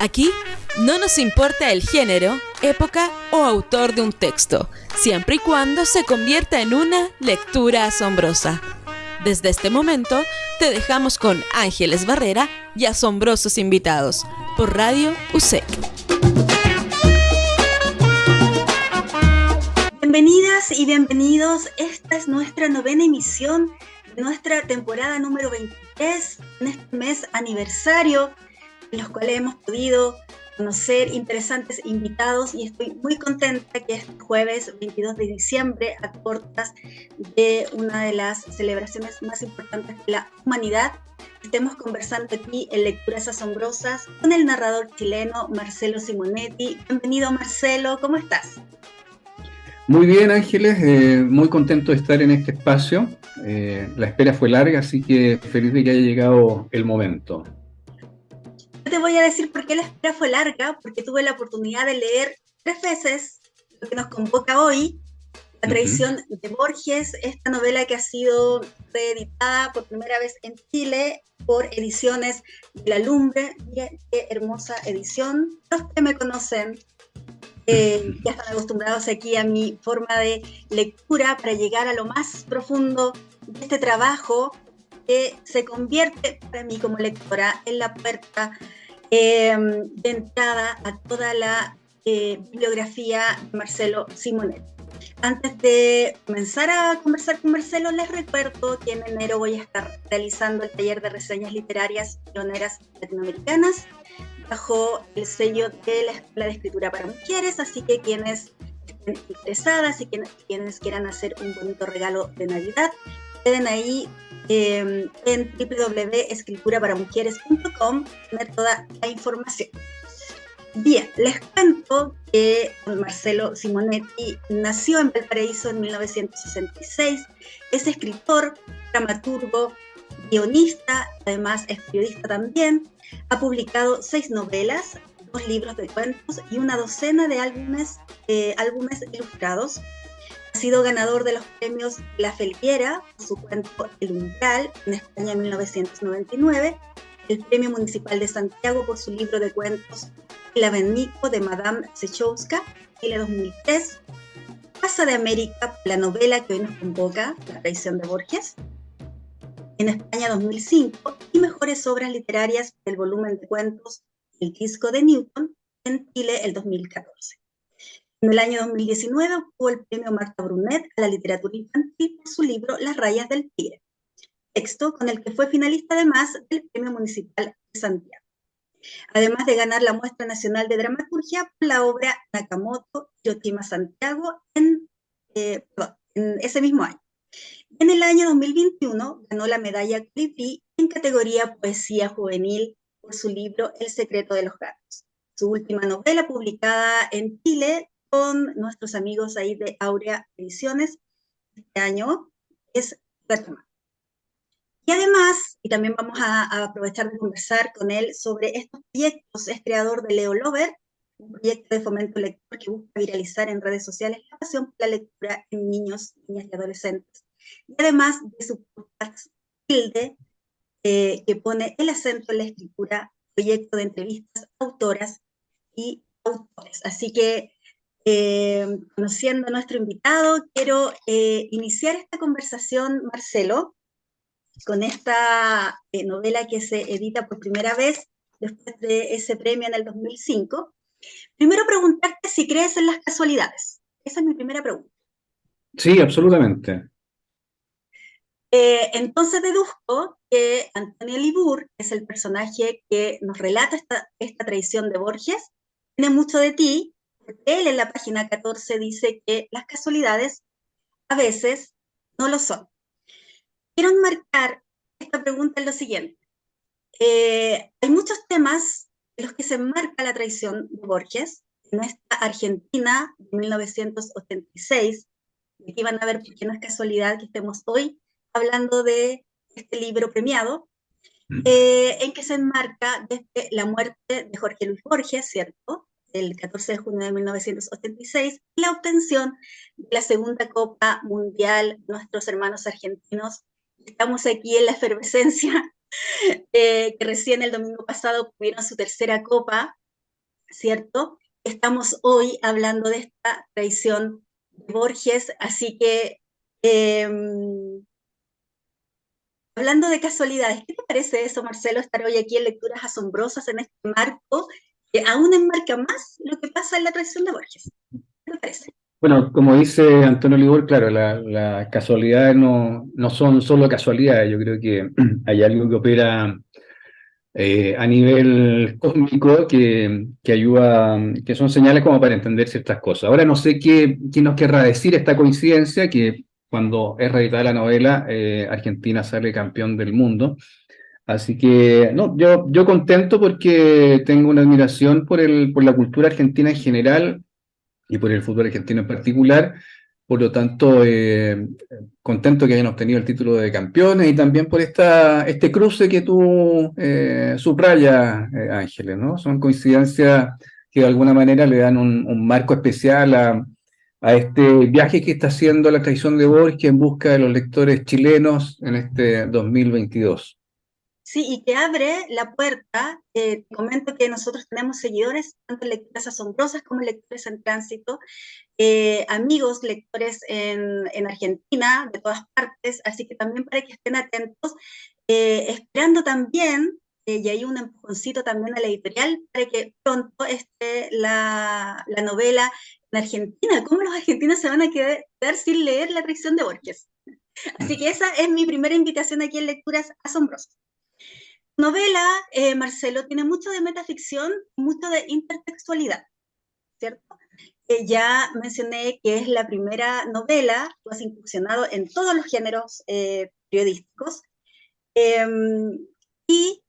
Aquí no nos importa el género, época o autor de un texto, siempre y cuando se convierta en una lectura asombrosa. Desde este momento, te dejamos con Ángeles Barrera y asombrosos invitados, por Radio USEC. Bienvenidas y bienvenidos, esta es nuestra 9ª emisión de nuestra temporada número 23, en este mes aniversario, en los cuales hemos podido conocer interesantes invitados y estoy muy contenta que este jueves 22 de diciembre, a puertas de una de las celebraciones más importantes de la humanidad, estemos conversando aquí en Lecturas Asombrosas con el narrador chileno Marcelo Simonetti. Bienvenido, Marcelo, ¿cómo estás? Muy bien, Ángeles, muy contento de estar en este espacio. La espera fue larga, así que feliz de que haya llegado el momento. Yo te voy a decir por qué la espera fue larga, porque tuve la oportunidad de leer 3 veces lo que nos convoca hoy, La traición de Borges, esta novela que ha sido reeditada por primera vez en Chile por Ediciones de la Lumbre. Miren qué hermosa edición. Los que me conocen ya están acostumbrados aquí a mi forma de lectura para llegar a lo más profundo de este trabajo que se convierte para mí como lectora en la puerta de entrada a toda la bibliografía de Marcelo Simonetti. Antes de comenzar a conversar con Marcelo, les recuerdo que en enero voy a estar realizando el taller de reseñas literarias pioneras latinoamericanas bajo el sello de la Escuela de Escritura para Mujeres, así que quienes estén interesadas y quienes quieran hacer un bonito regalo de Navidad, pueden ahí en www.escrituraparamujeres.com tener toda la información. Bien, les cuento que Marcelo Simonetti nació en Valparaíso en 1966, es escritor, dramaturgo, guionista, además es periodista también, ha publicado 6 novelas, 2 libros de cuentos y una docena de álbumes ilustrados. Ha sido ganador de los premios La Felguera por su cuento El Umbral en España en 1999, el Premio Municipal de Santiago por su libro de cuentos El Abanico de Madame Zechowska, Chile 2003, Casa de América, la novela que hoy nos convoca, La traición de Borges, en España 2005, y Mejores Obras Literarias del volumen de cuentos El Disco de Newton, en Chile el 2014. En el año 2019 obtuvo el premio Marta Brunet a la literatura infantil por su libro Las rayas del tigre, texto con el que fue finalista además del Premio Municipal de Santiago, además de ganar la Muestra Nacional de Dramaturgia por la obra Nakamoto Hiroshima Santiago en ese mismo año. En el año 2021 ganó la medalla Colibrí en categoría Poesía Juvenil por su libro El secreto de los gatos, su última novela publicada en Chile con nuestros amigos ahí de Aurea Ediciones este año, es Retomar. Y además, y también vamos a aprovechar de conversar con él sobre estos proyectos, es creador de Leo Lover, un proyecto de fomento lector que busca viralizar en redes sociales la pasión por la lectura en niños, niñas y adolescentes. Y además de su podcast Tilde, que pone el acento en la escritura, proyecto de entrevistas a autoras y autores. Así que, conociendo a nuestro invitado, quiero iniciar esta conversación, Marcelo, con esta novela que se edita por primera vez después de ese premio en el 2005. Primero preguntarte si crees en las casualidades. Esa es mi primera pregunta. Sí, absolutamente. Entonces deduzco que Antonio Libur, que es el personaje que nos relata esta traición de Borges, tiene mucho de ti, porque él en la página 14 dice que las casualidades a veces no lo son. Quiero enmarcar esta pregunta en lo siguiente. Hay muchos temas en los que se enmarca la traición de Borges, en esta Argentina de 1986, de que iban a ver, porque no es casualidad que estemos hoy hablando de este libro premiado, en que se enmarca desde la muerte de Jorge Luis Borges, ¿cierto?, el 14 de junio de 1986, y la obtención de la segunda Copa Mundial de nuestros hermanos argentinos. Estamos aquí en la efervescencia que recién el domingo pasado tuvieron su tercera copa, ¿cierto? Estamos hoy hablando de esta tradición de Borges, así que hablando de casualidades, ¿qué te parece eso, Marcelo, estar hoy aquí en Lecturas Asombrosas en este marco que aún enmarca más lo que pasa en la tradición de Borges? ¿Qué te parece? Bueno, como dice Antonio Libor, claro, las casualidades no son solo casualidades, yo creo que hay algo que opera a nivel cósmico que ayuda, que son señales como para entender ciertas cosas. Ahora no sé qué nos querrá decir esta coincidencia, que cuando es reeditada la novela, Argentina sale campeón del mundo. Así que, no, yo contento porque tengo una admiración por la cultura argentina en general y por el fútbol argentino en particular. Por lo tanto, contento que hayan obtenido el título de campeones y también por este cruce que tú subrayas, Ángeles, ¿no? Son coincidencias que de alguna manera le dan un marco especial a este viaje que está haciendo la tradición de Borges en busca de los lectores chilenos en este 2022. Sí, y que abre la puerta, te comento que nosotros tenemos seguidores, tanto en Lecturas Asombrosas como en Lectores en Tránsito, amigos lectores en Argentina, de todas partes, así que también para que estén atentos, esperando también, y hay un empujoncito también a la editorial, para que pronto esté la novela en Argentina. ¿Cómo los argentinos se van a quedar sin leer la tradición de Borges? Así que esa es mi primera invitación aquí en Lecturas Asombrosas. Novela, Marcelo, tiene mucho de metaficción, mucho de intertextualidad, ¿cierto? Ya mencioné que es la primera novela que has incursionado en todos los géneros periodísticos, y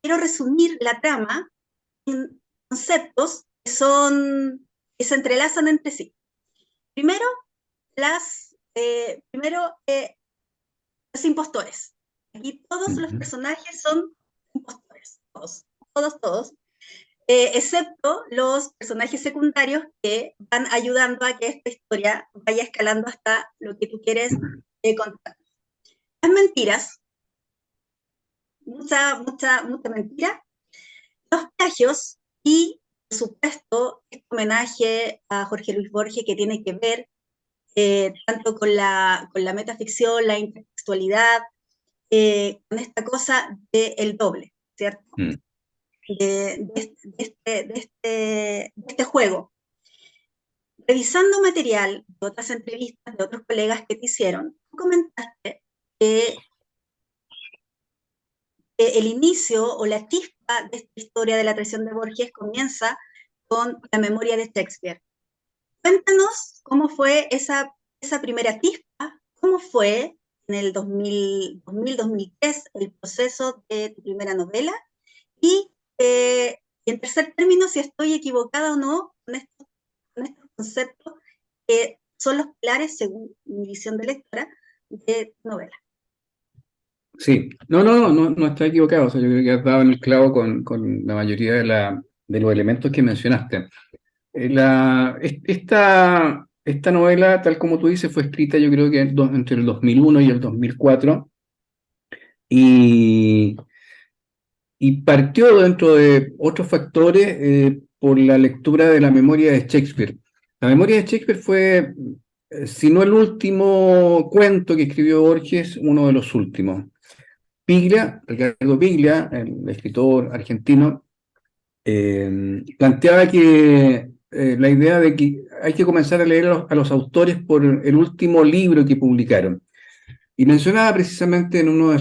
quiero resumir la trama en conceptos que se entrelazan entre sí. Primero, los impostores. Aquí todos los personajes son impostores, todos, excepto los personajes secundarios que van ayudando a que esta historia vaya escalando hasta lo que tú quieres contar. Las mentiras, mucha mentira, los plagios y, por supuesto, este homenaje a Jorge Luis Borges que tiene que ver tanto con la metaficción, la intertextualidad, con esta cosa del doble, ¿cierto? De este juego. Revisando material de otras entrevistas de otros colegas que te hicieron, tú comentaste que el inicio o la chispa de esta historia de la tradición de Borges comienza con la memoria de Shakespeare. Cuéntanos cómo fue esa primera chispa, cómo fue en el 2000-2003 el proceso de tu primera novela, y en tercer término, si estoy equivocada o no con estos conceptos que son los pilares, según mi visión de lectora, de novela. Sí, no está equivocado. O sea, yo creo que has dado en el clavo con la mayoría de los elementos que mencionaste. Esta novela, tal como tú dices, fue escrita yo creo que entre el 2001 y el 2004 y partió dentro de otros factores por la lectura de la memoria de Shakespeare. La memoria de Shakespeare fue, si no el último cuento que escribió Borges, uno de los últimos. Ricardo Piglia, el escritor argentino, planteaba que la idea de que hay que comenzar a leer a los autores por el último libro que publicaron. Y mencionaba precisamente en uno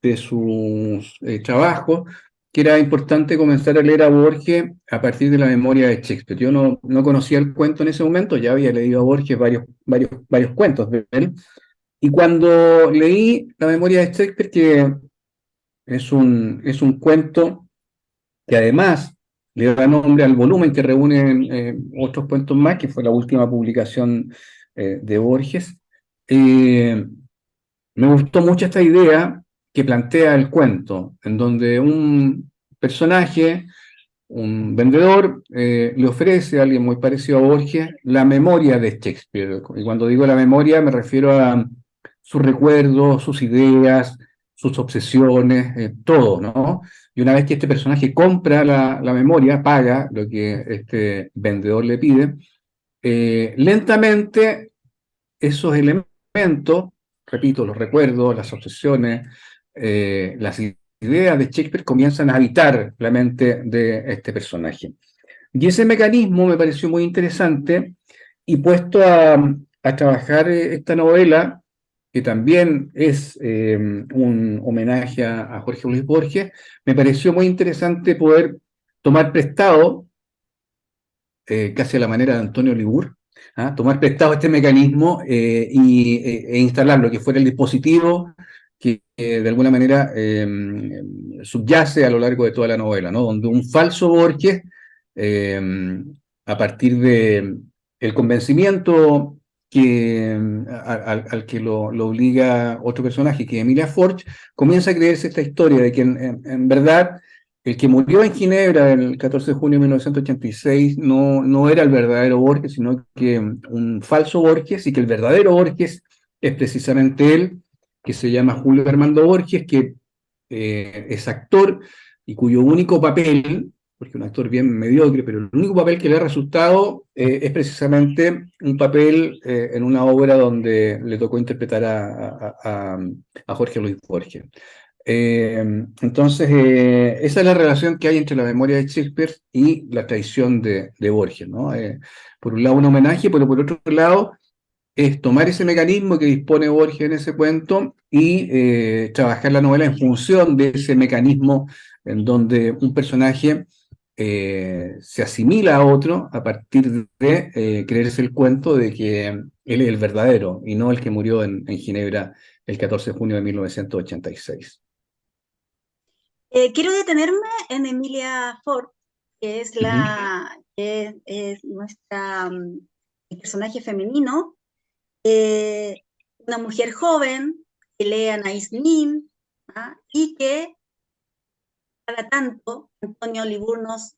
de sus trabajos que era importante comenzar a leer a Borges a partir de la memoria de Shakespeare. Yo no conocía el cuento en ese momento, ya había leído a Borges varios cuentos de él. Y cuando leí la memoria de Shakespeare, que es un cuento que además le da nombre al volumen que reúne otros cuentos más, que fue la última publicación de Borges, me gustó mucho esta idea que plantea el cuento, en donde un personaje, un vendedor, le ofrece a alguien muy parecido a Borges la memoria de Shakespeare. Y cuando digo la memoria me refiero a sus recuerdos, sus ideas, sus obsesiones, todo, ¿no? Y una vez que este personaje compra la memoria, paga lo que este vendedor le pide, lentamente esos elementos, repito, los recuerdos, las obsesiones, las ideas de Shakespeare comienzan a habitar la mente de este personaje. Y ese mecanismo me pareció muy interesante y puesto a trabajar esta novela, que también es un homenaje a Jorge Luis Borges, me pareció muy interesante poder tomar prestado, casi a la manera de Antonio Libur, ¿ah? Tomar prestado este mecanismo e instalarlo, que fuera el dispositivo que de alguna manera subyace a lo largo de toda la novela, ¿no? Donde un falso Borges, eh, a partir de el convencimiento al que lo obliga otro personaje, que es Emilia Forch, comienza a creerse esta historia de que en verdad el que murió en Ginebra el 14 de junio de 1986 no era el verdadero Borges, sino que un falso Borges, y que el verdadero Borges es precisamente él, que se llama Julio Armando Borges, que es actor y cuyo único papel, porque es un actor bien mediocre, pero el único papel que le ha resultado es precisamente un papel en una obra donde le tocó interpretar a Jorge Luis Borges. Entonces, esa es la relación que hay entre la memoria de Shakespeare y la tradición de Borges, ¿no? Por un lado un homenaje, pero por otro lado es tomar ese mecanismo que dispone Borges en ese cuento y trabajar la novela en función de ese mecanismo en donde un personaje se asimila a otro a partir de creerse el cuento de que él es el verdadero y no el que murió en Ginebra el 14 de junio de 1986. Quiero detenerme en Emilia Ford, que es que es nuestra el personaje femenino, una mujer joven que lee a Anais Nin, ¿ah? Y que cada tanto Antonio Libur nos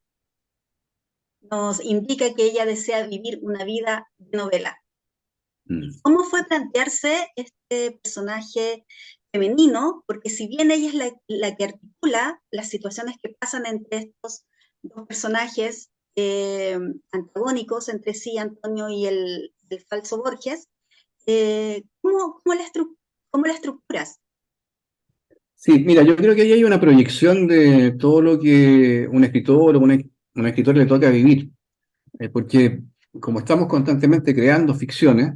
indica que ella desea vivir una vida de novela. ¿Cómo fue plantearse este personaje femenino? Porque si bien ella es la que articula las situaciones que pasan entre estos dos personajes antagónicos entre sí, Antonio y el falso Borges, ¿cómo la estructuras? Sí, mira, yo creo que ahí hay una proyección de todo lo que un escritor o una escritora le toca vivir, porque como estamos constantemente creando ficciones,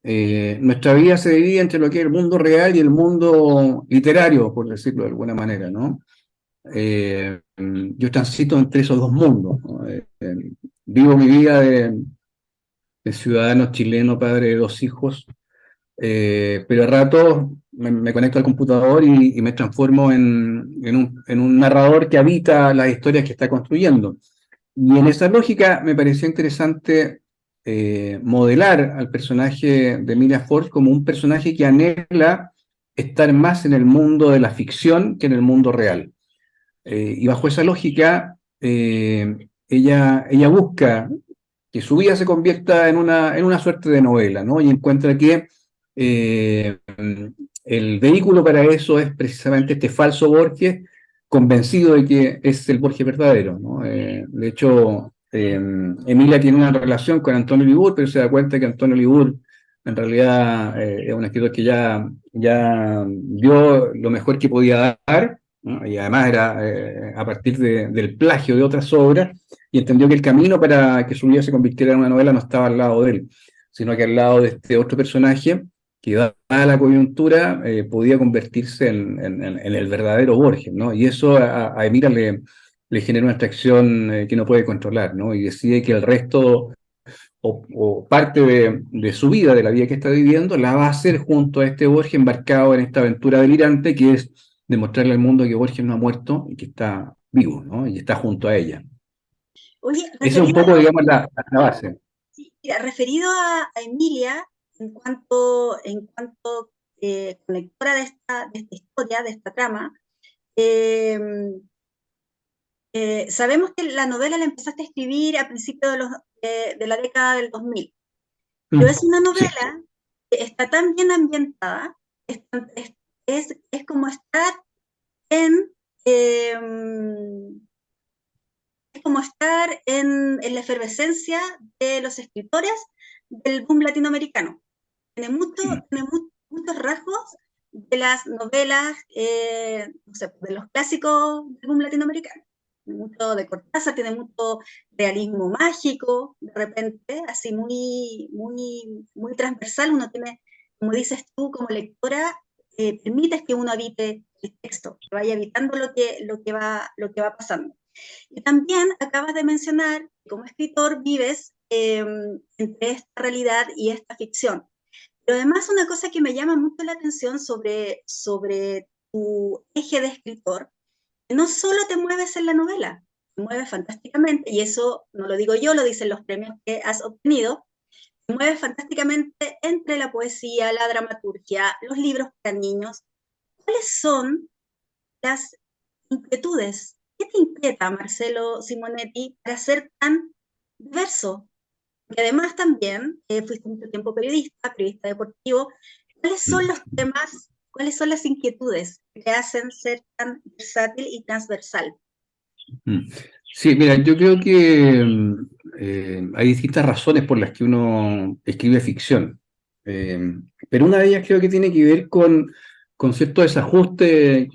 nuestra vida se divide entre lo que es el mundo real y el mundo literario, por decirlo de alguna manera, ¿no? Yo transito entre esos dos mundos, ¿no? Vivo mi vida de ciudadano chileno, padre de dos hijos, pero a ratos me conecto al computador y me transformo en un narrador que habita las historias que está construyendo. Y en esa lógica me pareció interesante modelar al personaje de Emilia Ford como un personaje que anhela estar más en el mundo de la ficción que en el mundo real. Y bajo esa lógica, ella busca que su vida se convierta en una suerte de novela, ¿no? Y encuentra que eh, el vehículo para eso es precisamente este falso Borges, convencido de que es el Borges verdadero, ¿no? De hecho, Emilia tiene una relación con Antonio Libur, pero se da cuenta que Antonio Libur en realidad es un escritor que ya dio lo mejor que podía dar, ¿no? Y además era a partir del plagio de otras obras, y entendió que el camino para que su vida se convirtiera en una novela no estaba al lado de él, sino que al lado de este otro personaje que, dada la coyuntura, podía convertirse en el verdadero Borges, ¿no? Y eso a Emilia le genera una atracción que no puede controlar, ¿no? Y decide que el resto o parte de su vida, de la vida que está viviendo, la va a hacer junto a este Borges embarcado en esta aventura delirante que es demostrarle al mundo que Borges no ha muerto y que está vivo, ¿no? Y está junto a ella. Oye, Esa es un poco, digamos, la base. sí, mira, referido a Emilia, en cuanto conectora de esta historia, de esta trama, eh, sabemos que la novela la empezaste a escribir a principios de la década del 2000, pero es una Sí. novela que está tan bien ambientada, es es como estar en, es como estar en la efervescencia de los escritores del boom latinoamericano. Muchos rasgos de las novelas, no sé, de los clásicos del boom latinoamericano. Tiene mucho de Cortázar, tiene mucho realismo mágico, de repente, así muy transversal. Uno tiene, como dices tú, como lectora, permites que uno habite el texto, que vaya habitando lo que va pasando. Y también acabas de mencionar que como escritor vives entre esta realidad y esta ficción. Pero además una cosa que me llama mucho la atención sobre tu eje de escritor, que no solo te mueves en la novela, te mueves fantásticamente, y eso no lo digo yo, lo dicen los premios que has obtenido, te mueves fantásticamente entre la poesía, la dramaturgia, los libros para niños. ¿Cuáles son las inquietudes? ¿Qué te inquieta, Marcelo Simonetti, para ser tan diverso? Y además también fuiste mucho tiempo periodista deportivo. ¿Cuáles son los temas, cuáles son las inquietudes que te hacen ser tan versátil y transversal? Sí, mira, yo creo que hay distintas razones por las que uno escribe ficción. Pero una de ellas creo que tiene que ver con cierto desajuste eh,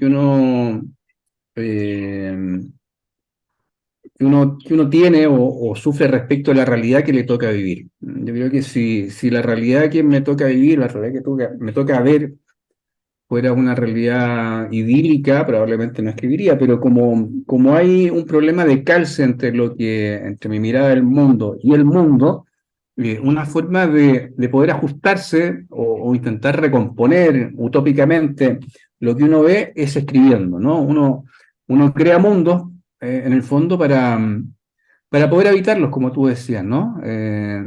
que uno tiene o sufre respecto a la realidad que le toca vivir. Yo creo que si la realidad que me toca vivir, la realidad me toca ver, fuera una realidad idílica, probablemente no escribiría, pero como hay un problema de calce entre mi mirada del mundo y el mundo, una forma de poder ajustarse o intentar recomponer utópicamente lo que uno ve es escribiendo, ¿no? Uno crea mundos, en el fondo, para poder habitarlos, como tú decías, ¿no?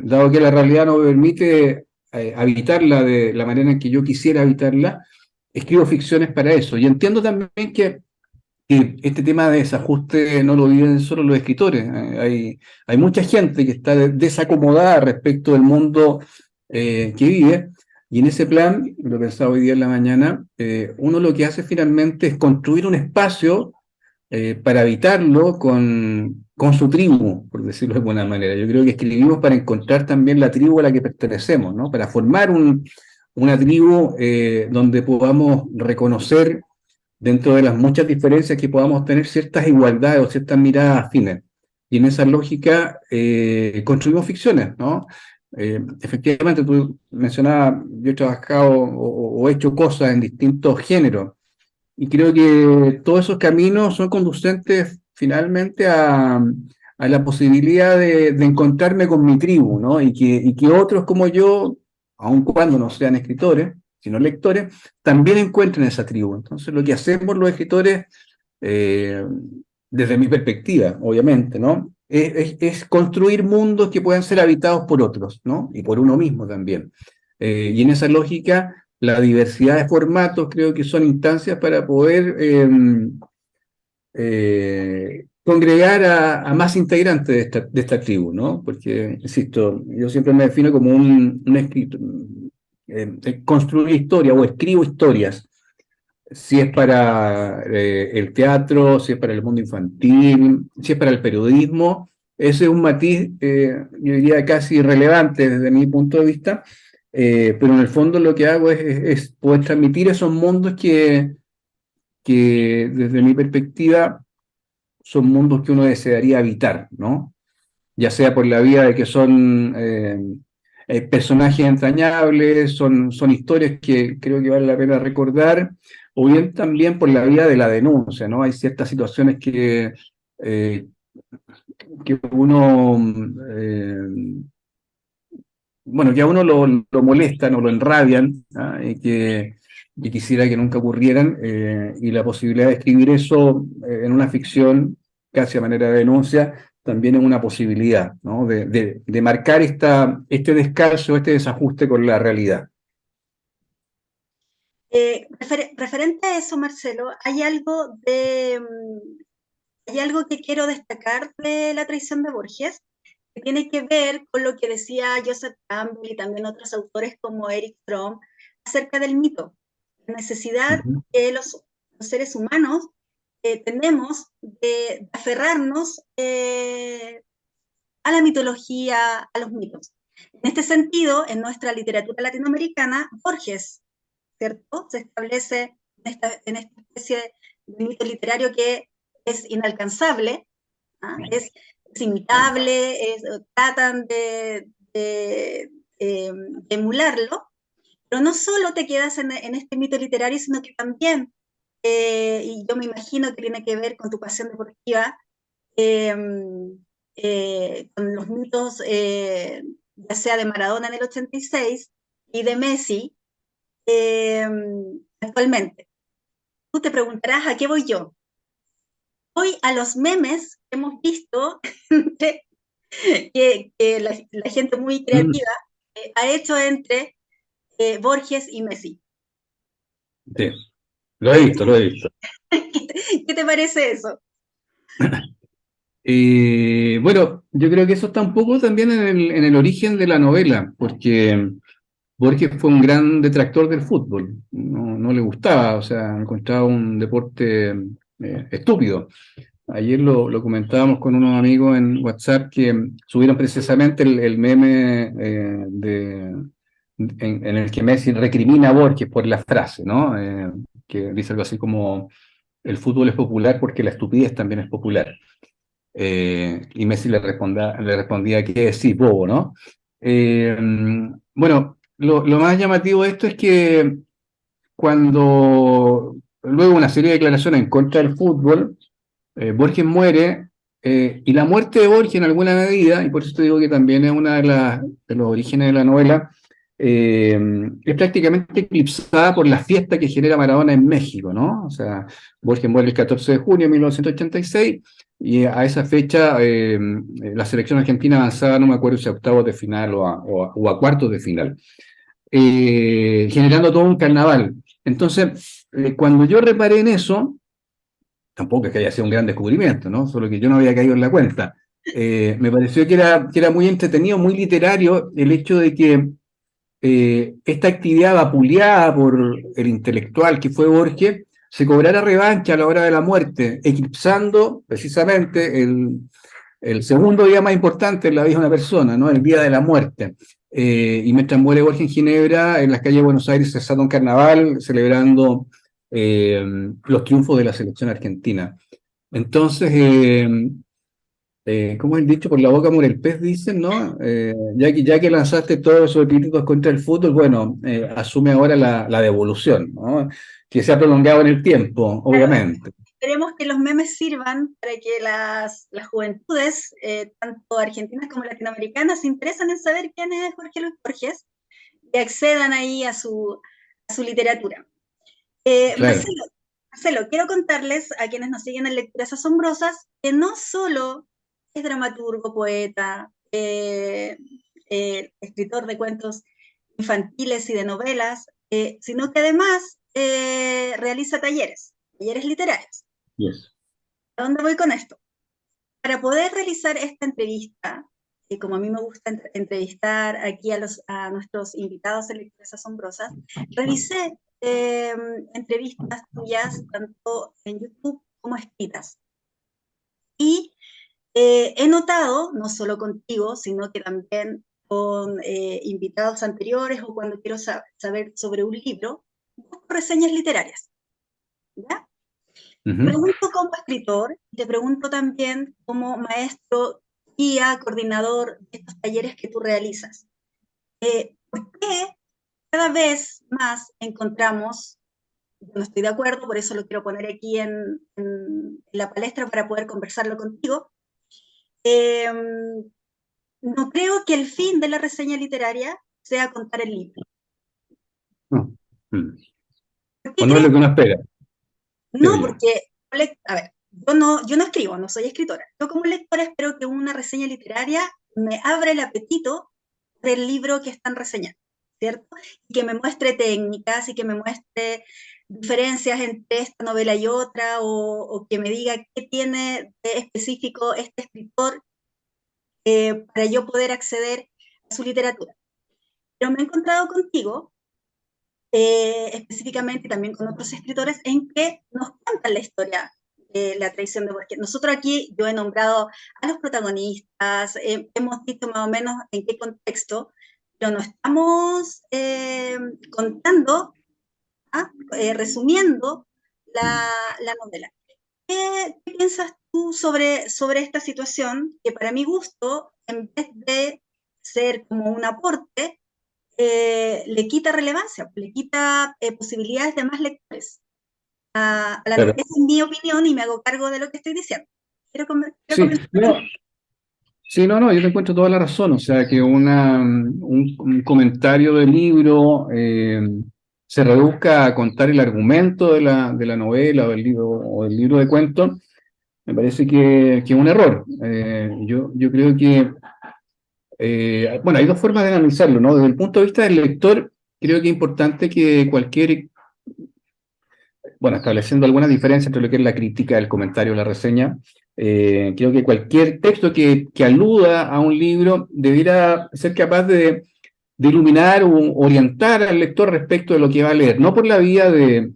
Dado que la realidad no me permite habitarla de la manera en que yo quisiera habitarla, escribo ficciones para eso. Y entiendo también que este tema de desajuste no lo viven solo los escritores. Hay mucha gente que está desacomodada respecto del mundo que vive. Y en ese plan, lo pensaba hoy día en la mañana, uno lo que hace finalmente es construir un espacio para habitarlo con su tribu, por decirlo de alguna manera. Yo creo que escribimos para encontrar también la tribu a la que pertenecemos, ¿no? Para formar una tribu donde podamos reconocer, dentro de las muchas diferencias que podamos tener, ciertas igualdades o ciertas miradas afines. Y en esa lógica construimos ficciones, ¿no? Efectivamente, tú mencionabas, yo he trabajado o he hecho cosas en distintos géneros, y creo que todos esos caminos son conducentes finalmente a la posibilidad de encontrarme con mi tribu, ¿no? Y que otros como yo, aun cuando no sean escritores, sino lectores, también encuentren esa tribu. Entonces, lo que hacemos los escritores, eh, desde mi perspectiva, obviamente, ¿no? Es construir mundos que puedan ser habitados por otros, ¿no? Y por uno mismo también. Y en esa lógica, la diversidad de formatos creo que son instancias para poder congregar a más integrantes de esta tribu, ¿no? Porque, insisto, yo siempre me defino como un escritor, construir historia o escribo historias, si es para el teatro, si es para el mundo infantil, si es para el periodismo. Ese es un matiz, yo diría, casi irrelevante desde mi punto de vista, pero en el fondo lo que hago es poder transmitir esos mundos que desde mi perspectiva son mundos que uno desearía habitar, ¿no? Ya sea por la vía de que son personajes entrañables, son historias que creo que vale la pena recordar, o bien también por la vía de la denuncia, ¿no? Hay ciertas situaciones eh, que uno, bueno, que a uno lo molestan o lo enrabian, ¿ah? Y que quisiera que nunca ocurrieran, y la posibilidad de escribir eso en una ficción, casi a manera de denuncia, también es una posibilidad, ¿no? De marcar este descalzo, este desajuste con la realidad. Referente a eso, Marcelo, hay algo que quiero destacar de La traición de Borges, que tiene que ver con lo que decía Joseph Campbell y también otros autores como Eric Fromm acerca del mito. la necesidad Ujú. que los seres humanos tenemos de aferrarnos a la mitología, a los mitos. En este sentido, en nuestra literatura latinoamericana, Borges, ¿cierto? Se establece en esta especie de mito literario que es inalcanzable, ¿ah? Es imitable, tratan de emularlo, pero no solo te quedas en este mito literario, sino que también, y yo me imagino que tiene que ver con tu pasión deportiva, eh, con los mitos, ya sea de Maradona en el 86 y de Messi eh, actualmente. Tú te preguntarás a qué voy yo. Voy a los memes que hemos visto que la gente muy Mm, creativa ha hecho entre Borges y Messi. sí, lo he visto, lo he visto. ¿Qué te parece eso? Bueno, yo creo que eso está un poco también en el origen de la novela, porque Borges fue un gran detractor del fútbol, no le gustaba, o sea, encontraba un deporte estúpido. Ayer lo comentábamos con unos amigos en WhatsApp que subieron precisamente el meme en el que Messi recrimina a Borges por la frase, ¿no? Que dice algo así como, el fútbol es popular porque la estupidez también es popular. Y Messi le respondía que sí, bobo, ¿no? Eh, bueno, lo más llamativo de esto es que cuando luego una serie de declaraciones en contra del fútbol, Borges muere, y la muerte de Borges en alguna medida, y por eso te digo que también es una de los orígenes de la novela, es prácticamente eclipsada por la fiesta que genera Maradona en México, ¿no? O sea, Borges muere el 14 de junio de 1986, y a esa fecha la selección argentina avanzaba, no me acuerdo si a octavos de final o a cuartos de final, generando todo un carnaval. Entonces, cuando yo reparé en eso, tampoco es que haya sido un gran descubrimiento, ¿no? Solo que yo no había caído en la cuenta. Me pareció que era muy entretenido, muy literario el hecho de que esta actividad vapuleada por el intelectual que fue Borges se cobrara revancha a la hora de la muerte, eclipsando precisamente el segundo día más importante en la vida de una persona, ¿no? El día de la muerte. Y mientras muere Borges en Ginebra, en las calles de Buenos Aires se desata un carnaval celebrando los triunfos de la selección argentina. Entonces, ¿cómo es el dicho? Por la boca muere el pez, dicen, ¿no? Ya que lanzaste todos esos críticos contra el fútbol, bueno, asume ahora la devolución, ¿no? Que se ha prolongado en el tiempo, Claro, obviamente. esperemos que los memes sirvan para que las juventudes, tanto argentinas como latinoamericanas, se interesen en saber quién es Jorge Luis Borges y accedan ahí a su literatura. Claro. Marcelo, quiero contarles a quienes nos siguen en Lecturas Asombrosas que no solo es dramaturgo, poeta, escritor de cuentos infantiles y de novelas, sino que además realiza talleres literarios. Yes. ¿A dónde voy con esto? Para poder realizar esta entrevista, y como a mí me gusta entrevistar aquí a nuestros invitados en Lecturas Asombrosas, revisé entrevistas tuyas tanto en YouTube como escritas. Y he notado, no solo contigo, sino que también con invitados anteriores o cuando quiero saber sobre un libro, busco reseñas literarias. ¿Ya? Te Ujú. pregunto como escritor, y te pregunto también como maestro, guía, coordinador de estos talleres que tú realizas. ¿Por qué cada vez más encontramos, yo no estoy de acuerdo, por eso lo quiero poner aquí en la palestra para poder conversarlo contigo, eh, no creo que el fin de la reseña literaria sea contar el libro. No. Mm. ¿Por O qué no es crees? lo que uno espera, creo No, yo. porque, a ver, yo no escribo, no soy escritora. Yo como lectora espero que una reseña literaria me abra el apetito del libro que están reseñando, ¿cierto? Y que me muestre técnicas y que me muestre diferencias entre esta novela y otra, o que me diga qué tiene de específico este escritor para yo poder acceder a su literatura. Pero me he encontrado contigo específicamente también con otros escritores, en que nos cuentan la historia de la traición de Borges. Nosotros aquí, yo he nombrado a los protagonistas, hemos dicho más o menos en qué contexto, pero no estamos contando, resumiendo la novela. ¿Qué piensas tú sobre esta situación que para mi gusto, en vez de ser como un aporte, le quita relevancia, le quita posibilidades de más lectores a la novela? Claro. Esa es mi opinión y me hago cargo de lo que estoy diciendo. Quiero Sí, comentar. no, sí, no, yo te encuentro toda la razón. O sea, que un comentario del libro se reduzca a contar el argumento de la novela o del libro de cuentos, me parece que es un error. Yo creo que, bueno, hay dos formas de analizarlo, ¿no? Desde el punto de vista del lector, creo que es importante que bueno, estableciendo alguna diferencia entre lo que es la crítica, el comentario, la reseña, creo que cualquier texto que aluda a un libro debiera ser capaz de iluminar o orientar al lector respecto de lo que va a leer, no por la vía de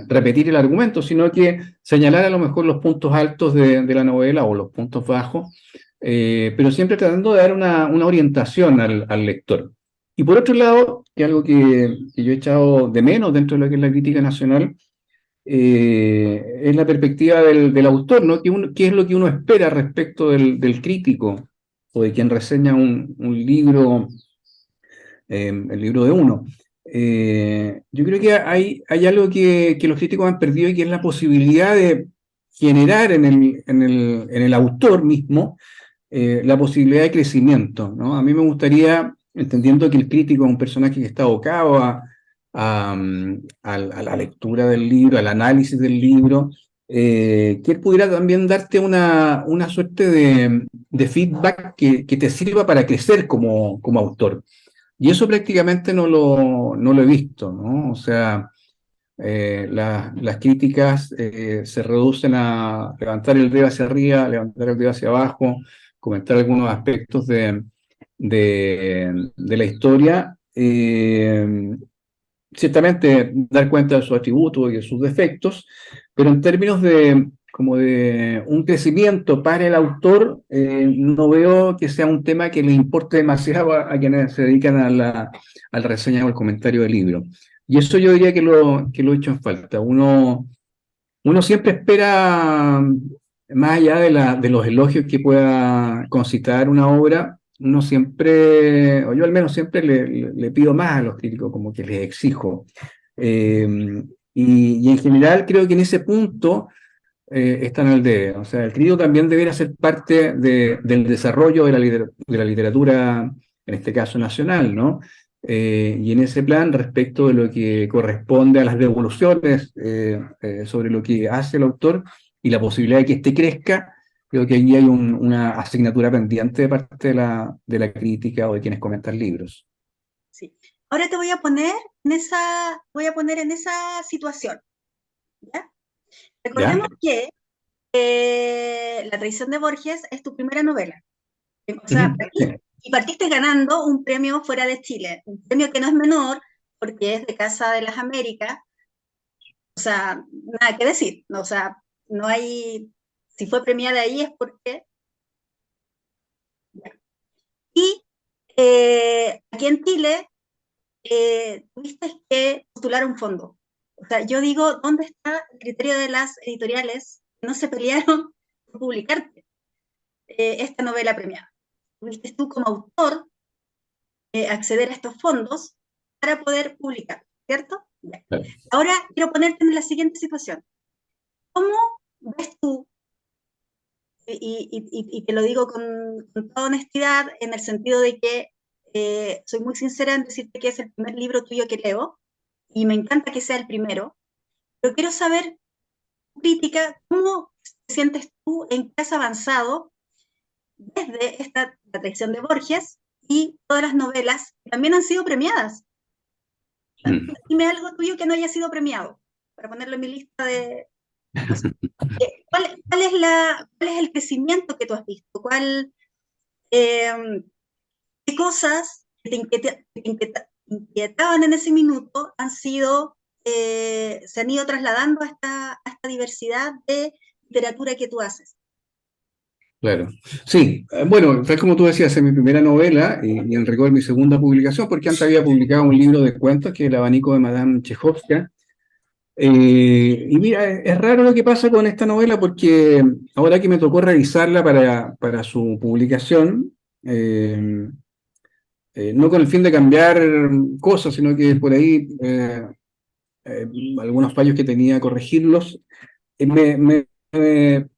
repetir el argumento, sino que señalar a lo mejor los puntos altos de la novela o los puntos bajos, pero siempre tratando de dar una orientación al lector. Y por otro lado, que algo que yo he echado de menos dentro de lo que es la crítica nacional, es la perspectiva del autor, ¿no? ¿Qué es lo que uno espera respecto del crítico o de quien reseña un libro, el libro de uno? Yo creo que hay algo que los críticos han perdido y que es la posibilidad de generar en el autor mismo la posibilidad de crecimiento, ¿no? A mí me gustaría, entendiendo que el crítico es un personaje que está abocado a la lectura del libro, al análisis del libro, que él pudiera también darte una suerte de feedback que te sirva para crecer como autor. Y eso prácticamente no lo he visto, ¿no? O sea, las críticas se reducen a levantar el dedo hacia arriba, levantar el dedo hacia abajo, comentar algunos aspectos de la historia. Ciertamente dar cuenta de sus atributos y de sus defectos, pero en términos como de un crecimiento para el autor, no veo que sea un tema que le importe demasiado a quienes se dedican al reseña o al comentario del libro. Y eso yo diría que lo he hecho en falta. Uno siempre espera, más allá de los elogios que pueda concitar una obra, uno siempre, o yo al menos siempre le pido más a los críticos, como que les exijo. Eh, y en general creo que en ese punto están al debe. O sea, el crítico también debería ser parte del desarrollo de la literatura, en este caso nacional, ¿no? Y en ese plan, respecto de lo que corresponde a las devoluciones sobre lo que hace el autor y la posibilidad de que éste crezca, creo que ahí hay una asignatura pendiente de parte de la crítica o de quienes comentan libros. Sí. Ahora te voy a poner en esa situación, ¿ya? ¿Ya? Recordemos que La traición de Borges es tu primera novela. O Ujú, sea, sí. y partiste ganando un premio fuera de Chile, un premio que no es menor porque es de Casa de las Américas. O sea, nada que decir, ¿no? O sea, no hay, si fue premiada ahí es porque... Y aquí en Chile tuviste que postular un fondo. O sea, yo digo, ¿dónde está el criterio de las editoriales que no se pelearon por publicarte esta novela premiada? Tuviste tú como autor acceder a estos fondos para poder publicar, ¿cierto? Bien. Claro. Ahora quiero ponerte en la siguiente situación. ¿Cómo ves tú, y te lo digo con toda honestidad, en el sentido de que soy muy sincera en decirte que es el primer libro tuyo que leo, y me encanta que sea el primero, pero quiero saber, crítica, ¿cómo te sientes tú en que has avanzado desde La traición de Borges y todas las novelas que también han sido premiadas? Mm. Dime algo tuyo que no haya sido premiado, para ponerlo en mi lista de... ¿Cuál es el crecimiento que tú has visto? ¿Qué cosas inquietaban en ese minuto se han ido trasladando a esta diversidad de literatura que tú haces. Claro. Sí, bueno, tal como tú decías, es mi primera novela y en rigor mi segunda publicación, porque antes había publicado un libro de cuentos que es El abanico de Madame Chejovska. Y mira, es raro lo que pasa con esta novela porque ahora que me tocó revisarla para su publicación, eh, no con el fin de cambiar cosas, sino que por ahí eh, algunos fallos que tenía, corregirlos.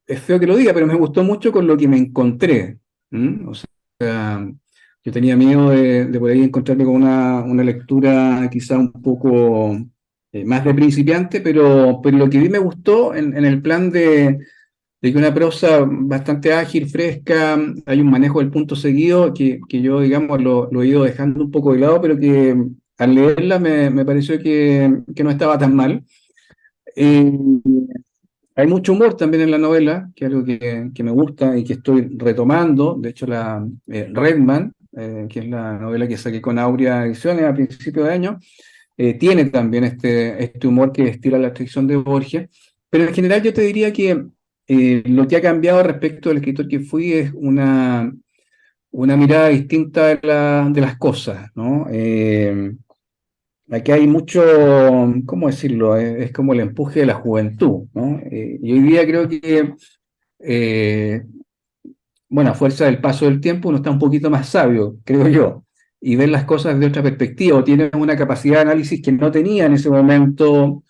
Es feo que lo diga, pero me gustó mucho con lo que me encontré. ¿Mm? O sea, yo tenía miedo de por ahí encontrarme con una lectura quizá un poco más de principiante, pero lo que vi me gustó en el plan de que una prosa bastante ágil, fresca, hay un manejo del punto seguido que yo, digamos, lo he ido dejando un poco de lado, pero que al leerla me pareció que no estaba tan mal. Eh, Hay mucho humor también en la novela, que es algo que me gusta y que estoy retomando. De hecho, la Redman, que es la novela que saqué con Aurea Ediciones a principios de año, tiene también este humor que estila la ficción de Borges. Pero en general yo te diría que lo que ha cambiado respecto al escritor que fui es una mirada distinta de las cosas, ¿no? Aquí hay mucho, ¿cómo decirlo? Es como el empuje de la juventud, ¿no? Y hoy día creo que, eh, bueno, a fuerza del paso del tiempo, uno está un poquito más sabio, creo yo, y ver las cosas de otra perspectiva, o tiene una capacidad de análisis que no tenía en ese momento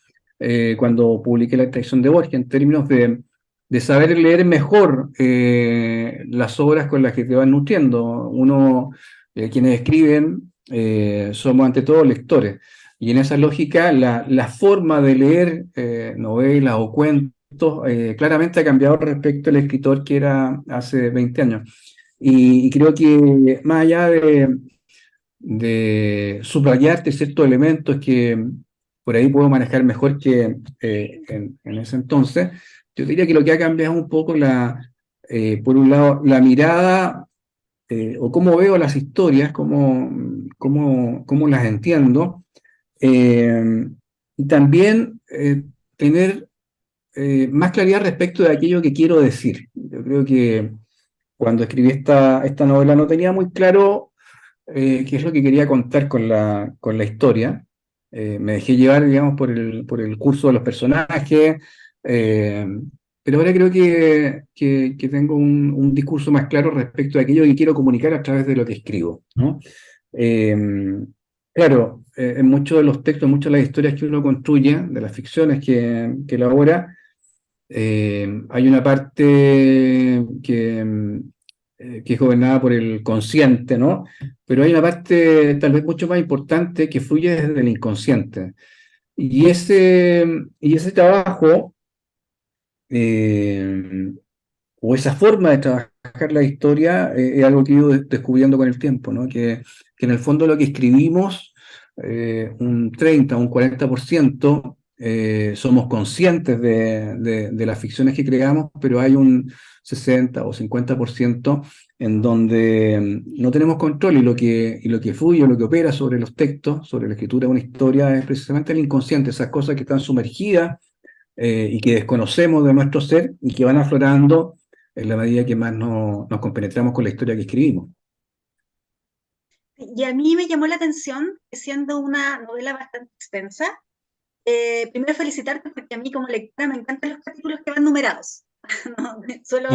cuando publiqué La traición de Borges, en términos de saber leer mejor las obras con las que te van nutriendo. Uno, quienes escriben, somos ante todo lectores. Y en esa lógica, la forma de leer novelas o cuentos claramente ha cambiado respecto al escritor que era hace 20 años. Y creo que más allá de subrayarte ciertos elementos que por ahí puedo manejar mejor que en ese entonces, yo diría que lo que ha cambiado es un poco por un lado, la mirada o cómo veo las historias, cómo las entiendo, eh, y también tener más claridad respecto de aquello que quiero decir. Yo creo que cuando escribí esta novela no tenía muy claro qué es lo que quería contar con la historia. Me dejé llevar, digamos, por el curso de los personajes, eh, pero ahora creo que tengo un discurso más claro respecto a aquello que quiero comunicar a través de lo que escribo, ¿no? Eh, claro, en muchos de los textos, muchas de las historias que uno construye, de las ficciones que elabora, hay una parte que es gobernada por el consciente, ¿no? Pero hay una parte tal vez mucho más importante que fluye desde el inconsciente. Y ese trabajo, eh, o esa forma de trabajar la historia, es algo que he ido descubriendo con el tiempo, ¿no? Que en el fondo lo que escribimos, un 30, un 40%, somos conscientes de las ficciones que creamos, pero hay un 60 o 50% en donde no tenemos control y lo que fluye, o lo que opera sobre los textos, sobre la escritura de una historia, es precisamente el inconsciente, esas cosas que están sumergidas y que desconocemos de nuestro ser y que van aflorando en la medida que más nos compenetramos con la historia que escribimos. Y a mí me llamó la atención que siendo una novela bastante extensa, primero felicitarte porque a mí como lectora me encantan los capítulos que van numerados. No,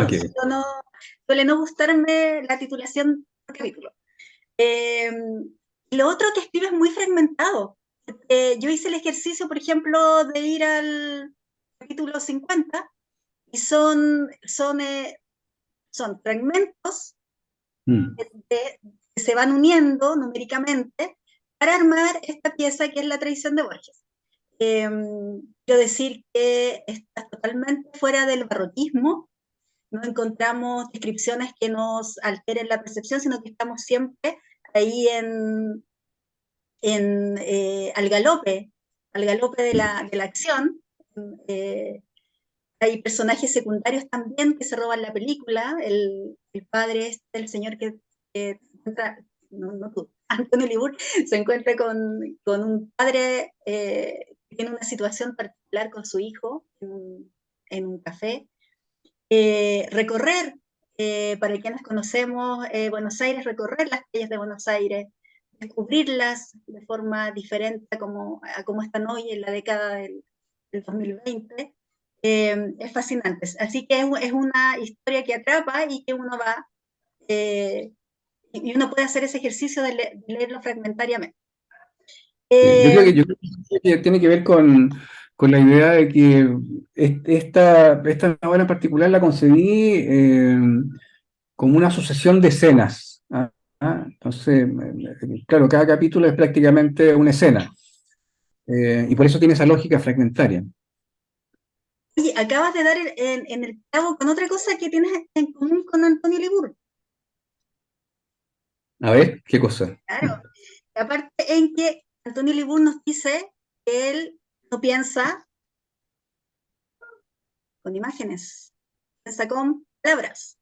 Ok. suele no gustarme la titulación por capítulo. Eh, y lo otro que escribes muy fragmentado. Yo hice el ejercicio, por ejemplo, de ir al capítulo 50 y son fragmentos Mm. que se van uniendo numéricamente para armar esta pieza que es La traición de Borges. Quiero decir que está totalmente fuera del barroquismo, no encontramos descripciones que nos alteren la percepción, sino que estamos siempre ahí al galope de la acción. Eh, Hay personajes secundarios también que se roban la película, el padre el señor que no tú, Antonio Libur se encuentra con un padre que tiene una situación particular con su hijo en un café. Recorrer, para quienes conocemos Buenos Aires, recorrer las calles de Buenos Aires, descubrirlas de forma diferente a como están hoy en la década del 2020, es fascinante. Así que es una historia que atrapa y que uno va, y uno puede hacer ese ejercicio de leerlo fragmentariamente. Yo creo que tiene que ver con la idea de que esta novela en particular la concebí como una sucesión de escenas. Entonces, claro, cada capítulo es prácticamente una escena, y por eso tiene esa lógica fragmentaria. Oye, acabas de dar en el clavo con otra cosa que tienes en común con Antonio Libur. A ver, ¿qué cosa? Claro, aparte en que Antonio Libur nos dice que él no piensa con imágenes, piensa con palabras.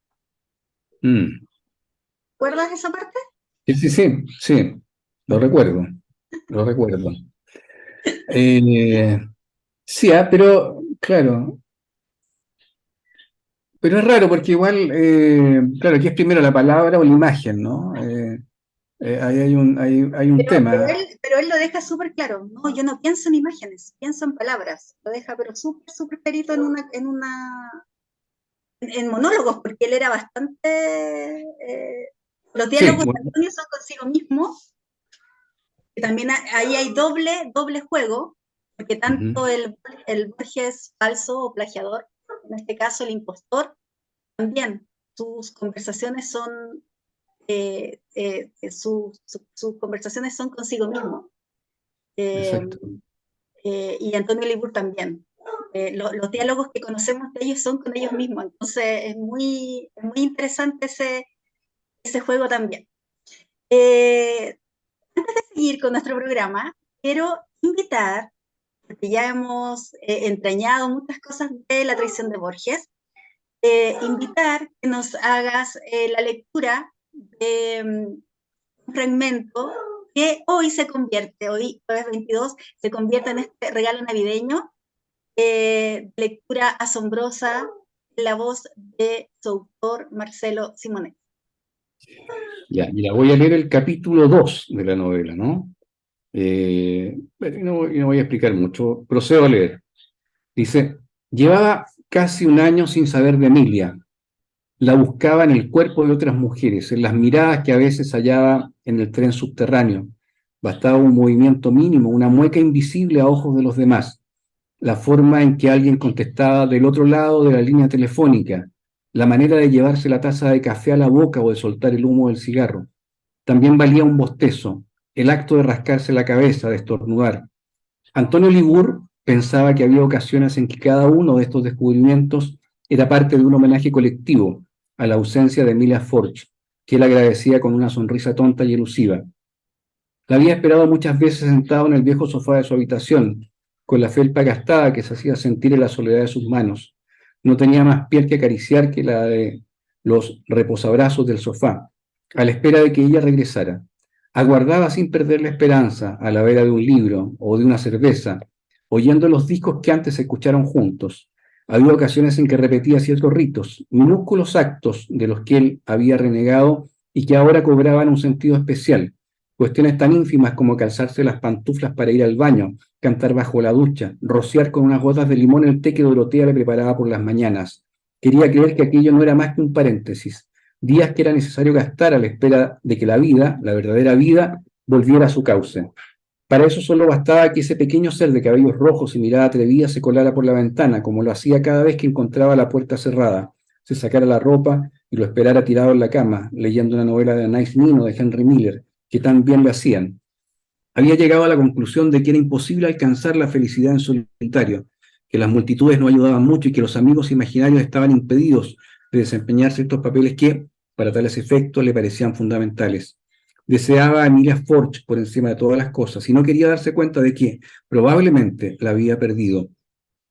Mm. ¿Recuerdas esa parte? Sí, lo recuerdo, lo recuerdo. Eh, sí, pero claro, pero es raro porque igual, claro, aquí es primero la palabra o la imagen, ¿no? Ahí hay un tema. Pero él lo deja súper claro. No, yo no pienso en imágenes, pienso en palabras. Lo deja, pero súper, súper clarito en monólogos, porque él era bastante. Los Sí, diálogos de bueno, Antonio son consigo mismo, que también ahí hay doble juego, porque ujú, tanto el Borges falso o plagiador, en este caso el impostor, también sus conversaciones son sus conversaciones son consigo mismo. exacto. Y Antonio Libur también. Los diálogos que conocemos de ellos son con ellos mismos, entonces es muy interesante ese juego también. Antes de seguir con nuestro programa, quiero invitar, porque ya hemos entrañado muchas cosas de la tradición de Borges, invitar que nos hagas la lectura de un fragmento que hoy jueves 22, se convierte en este regalo navideño, lectura asombrosa, en la voz de su autor Marcelo Simonet. Ya, mira, voy a leer el capítulo 2 de la novela, ¿no? Y no voy a explicar mucho, procedo a leer. Dice, llevaba casi un año sin saber de Emilia. La buscaba en el cuerpo de otras mujeres, en las miradas que a veces hallaba en el tren subterráneo. Bastaba un movimiento mínimo, una mueca invisible a ojos de los demás, la forma en que alguien contestaba del otro lado de la línea telefónica, la manera de llevarse la taza de café a la boca o de soltar el humo del cigarro. También valía un bostezo, el acto de rascarse la cabeza, de estornudar. Antonio Libur pensaba que había ocasiones en que cada uno de estos descubrimientos era parte de un homenaje colectivo a la ausencia de Emilia Forch, que él agradecía con una sonrisa tonta y elusiva. La había esperado muchas veces sentado en el viejo sofá de su habitación, con la felpa gastada que se hacía sentir en la soledad de sus manos. No tenía más piel que acariciar que la de los reposabrazos del sofá, a la espera de que ella regresara. Aguardaba sin perder la esperanza, a la vera de un libro o de una cerveza, oyendo los discos que antes se escucharon juntos. Había ocasiones en que repetía ciertos ritos, minúsculos actos de los que él había renegado y que ahora cobraban un sentido especial. Cuestiones tan ínfimas como calzarse las pantuflas para ir al baño, cantar bajo la ducha, rociar con unas gotas de limón el té que Dorotea le preparaba por las mañanas. Quería creer que aquello no era más que un paréntesis, días que era necesario gastar a la espera de que la vida, la verdadera vida, volviera a su cauce. Para eso solo bastaba que ese pequeño ser de cabellos rojos y mirada atrevida se colara por la ventana, como lo hacía cada vez que encontraba la puerta cerrada, se sacara la ropa y lo esperara tirado en la cama, leyendo una novela de Anais Nin o de Henry Miller, que tan bien lo hacían. Había llegado a la conclusión de que era imposible alcanzar la felicidad en solitario, que las multitudes no ayudaban mucho y que los amigos imaginarios estaban impedidos de desempeñar ciertos papeles que, para tales efectos, le parecían fundamentales. Deseaba a Emilia Forch por encima de todas las cosas y no quería darse cuenta de que, probablemente, la había perdido.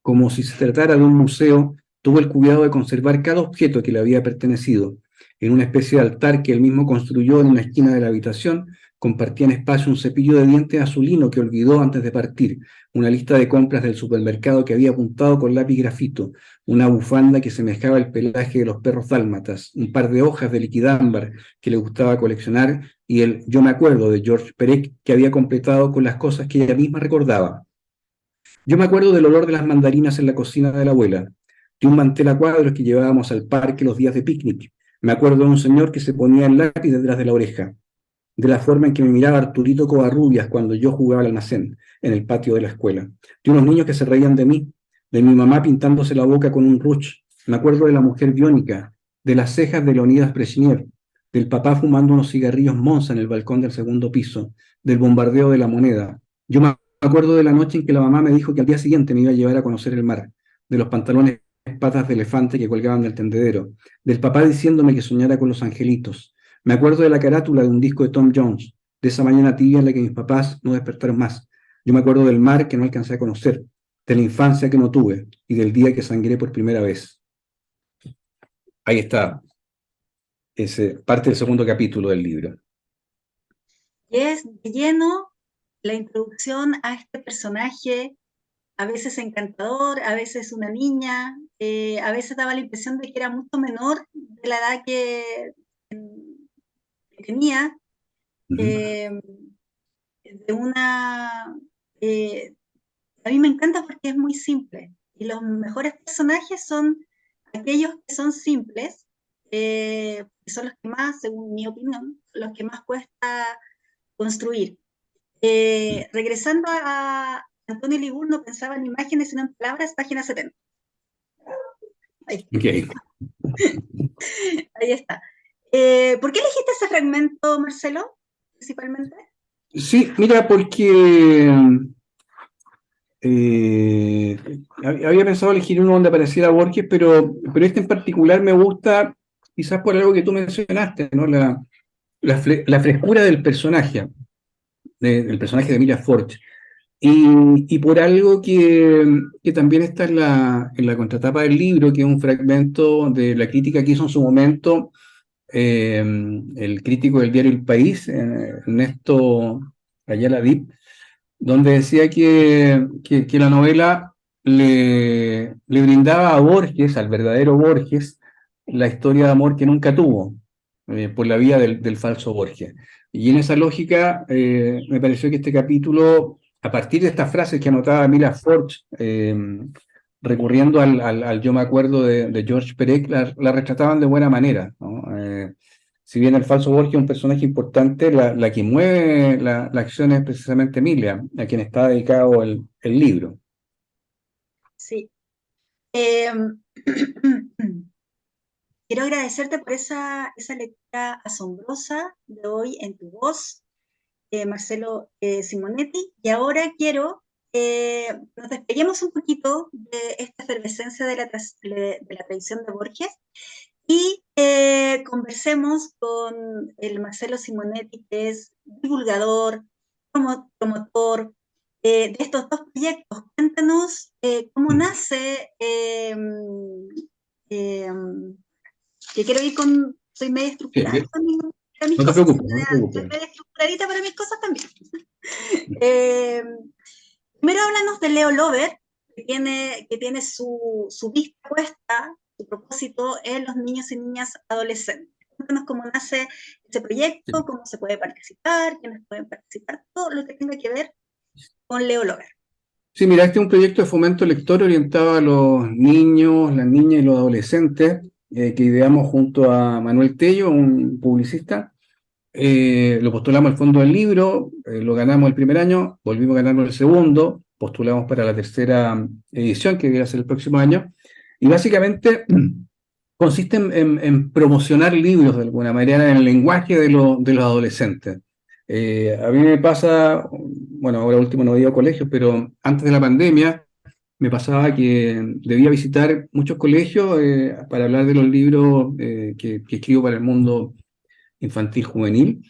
Como si se tratara de un museo, tuvo el cuidado de conservar cada objeto que le había pertenecido. En una especie de altar que él mismo construyó en una esquina de la habitación, compartían espacio un cepillo de dientes azulino que olvidó antes de partir, una lista de compras del supermercado que había apuntado con lápiz grafito, una bufanda que semejaba el pelaje de los perros dálmatas, un par de hojas de liquidámbar que le gustaba coleccionar y el Yo me acuerdo de George Perec que había completado con las cosas que ella misma recordaba. Yo me acuerdo del olor de las mandarinas en la cocina de la abuela, de un mantel a cuadros que llevábamos al parque los días de picnic. Me acuerdo de un señor que se ponía el lápiz detrás de la oreja, de la forma en que me miraba Arturito Covarrubias cuando yo jugaba al almacén, en el patio de la escuela, de unos niños que se reían de mí, de mi mamá pintándose la boca con un ruch. Me acuerdo de la mujer biónica, de las cejas de Leonidas Brezhnev, del papá fumando unos cigarrillos Monza en el balcón del segundo piso, del bombardeo de la moneda. Yo me acuerdo de la noche en que la mamá me dijo que al día siguiente me iba a llevar a conocer el mar, de los pantalones patas de elefante que colgaban del tendedero, del papá diciéndome que soñara con los angelitos. Me acuerdo de la carátula de un disco de Tom Jones, de esa mañana tibia en la que mis papás no despertaron más. Yo me acuerdo del mar que no alcancé a conocer, de la infancia que no tuve y del día que sangré por primera vez. Ahí está, parte del segundo capítulo del libro. Y es de lleno la introducción a este personaje, a veces encantador, a veces una niña, a veces daba la impresión de que era mucho menor de la edad que tenía, de una... a mí me encanta porque es muy simple, y los mejores personajes son aquellos que son simples, que son los que más, según mi opinión, los que más cuesta construir. Regresando a Antonio Liburno, pensaba en imágenes y no en palabras, página 70. Ahí, Okay. ahí está. ¿Por qué elegiste ese fragmento, Marcelo, principalmente? Sí, mira, porque había pensado elegir uno donde apareciera Borges, pero este en particular me gusta, quizás por algo que tú mencionaste, ¿no? La frescura del personaje de Emilia Forch, y por algo que también está en la contratapa del libro, que es un fragmento de la crítica que hizo en su momento el crítico del diario El País, Ernesto Ayala Dip, donde decía que la novela le brindaba a Borges, al verdadero Borges, la historia de amor que nunca tuvo, por la vía del falso Borges. Y en esa lógica me pareció que este capítulo, a partir de estas frases que anotaba Emilia Forch, recurriendo al yo me acuerdo de George Perec, la retrataban de buena manera, ¿no? Si bien el falso Borges es un personaje importante, la que mueve la acción es precisamente Emilia, a quien está dedicado el libro. Sí. Quiero agradecerte por esa lectura asombrosa de hoy en tu voz, Marcelo Simonetti, y ahora quiero nos despeguemos un poquito de esta efervescencia de la tradición de Borges y conversemos con el Marcelo Simonetti, que es divulgador, promotor de estos dos proyectos. Cuéntanos cómo nace, que quiero ir con, soy media estructurada con mis no cosas, te preocupes. soy media estructuradita para mis cosas también. Primero háblanos de Leo Lover, que tiene su vista puesta, su propósito en los niños y niñas adolescentes. Cuéntanos cómo nace ese proyecto, cómo se puede participar, quiénes pueden participar, todo lo que tenga que ver con Leo Lover. Sí, mira, este es un proyecto de fomento lector orientado a los niños, las niñas y los adolescentes, que ideamos junto a Manuel Tello, un publicista. Lo postulamos al fondo del libro, lo ganamos el primer año, volvimos a ganarlo el segundo, postulamos para la tercera edición, que debería ser el próximo año, y básicamente consiste en promocionar libros de alguna manera en el lenguaje de los adolescentes. A mí me pasa, bueno, ahora último no he ido a colegios, pero antes de la pandemia me pasaba que debía visitar muchos colegios para hablar de los libros que escribo para el mundo infantil juvenil,